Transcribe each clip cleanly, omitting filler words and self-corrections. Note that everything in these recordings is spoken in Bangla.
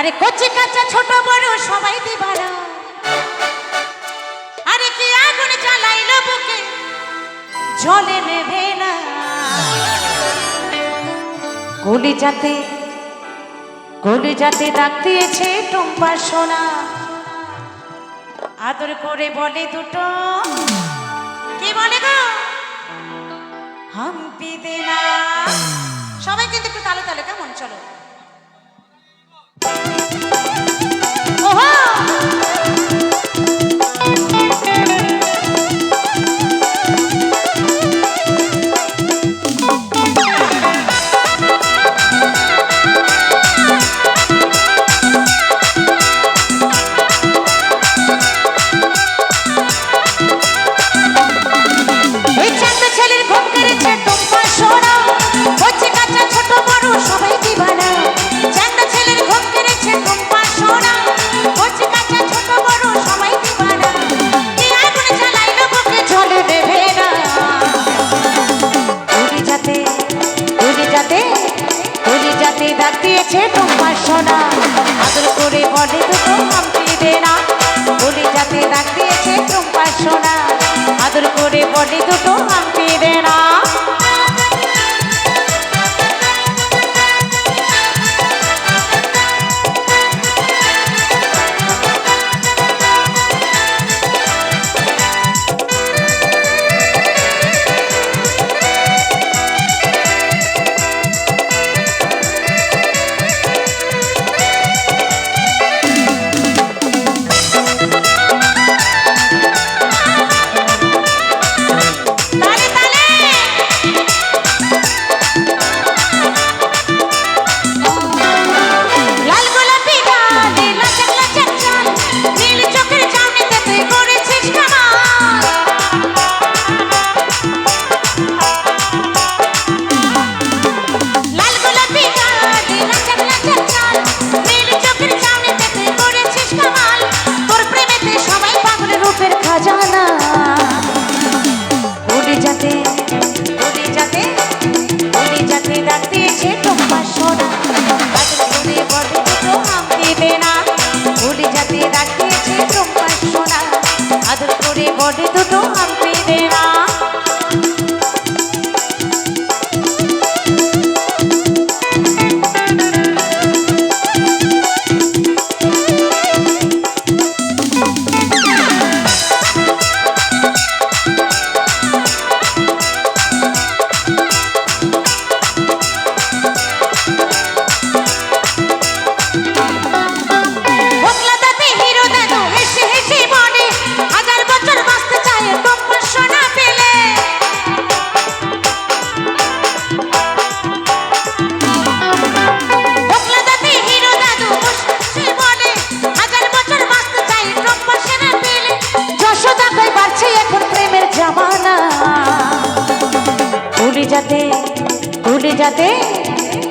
আরে কচি কাঁচা ছোট বড় সবাই দিবারা, আরে কি আগুন জ্বালাইলো বুকে জ্বলে নেবে না। কলিজাতে ডাক দিয়েছে টুম্পা সোনা, আদর করে বলে দুটো, কি বলে গো, হাম্পি দে না। সবাই কিন্তু একটু তালে তালে, কেমন? চলো। টুম্পা সোনা আদর করে বলে দুটো হাম্পি দে না। কলিজাতে ডাক দিয়েছে টুম্পা সোনা, আদর করে বলে দুটো হাম্পি দে না। বডি দুটো হাম্পি দে না।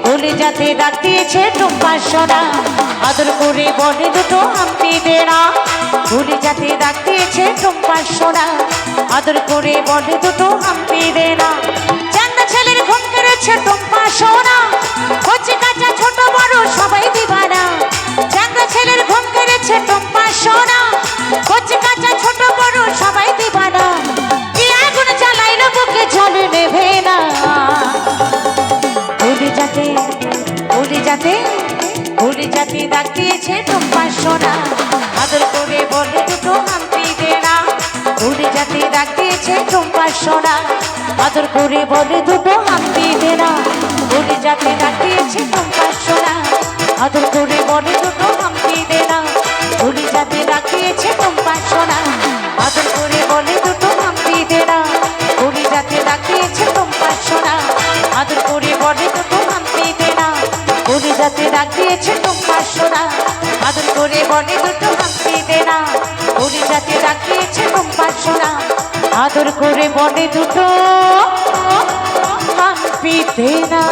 কলিজাতে ডাক দিয়েছে টুম্পা সোনা, আদর করে বলে দুটো হাম্পি দে না। কলিজাতে ডাক দিয়েছে টুম্পা সোনা, আদর করে বলে দুটো হাম্পি দে না। চান্দা ছেলের ঘুম কেড়েছে টুম্পা সোনা, কচি কাঁচা ছোট বড় সবাই দিবানা। চান্দা ছেলের ঘুম কেড়েছে টুম্পা সোনা, কচি কাঁচা ছোট বড় সবাই দিবানা। কি আগুন জ্বালাইলো বুকে জ্বলে নেবে না। কলিজাতে ডাক দিয়েছে টুম্পা সোনা, আদর করে বলে দুটো হাম্পি দে না। কলিজাতে ডাক দিয়েছে টুম্পা সোনা, আদর করে বলে দুটো হাম্পি দে না। কলিজাতে ডাক দিয়েছে টুম্পা সোনা, আদর করে বলে দুটো হাম্পি দে না। কলিজাতে ডাক দিয়েছে টুম্পা সোনা, আদর করে বলে দুটো হাম্পি দে না। কলিজাতে ডাক দিয়েছে টুম্পা সোনা, আদর করে বলে দুটো হাম্পি দে না। কলিজাতে ডাক দিয়েছে টুম্পা সোনা, আদর করে বলে দুটো হাম্পি দে না। কলিজাতে ডাক দিয়েছে টুম্পা সোনা, আদর করে বলে দুটো হাম্পি দে না।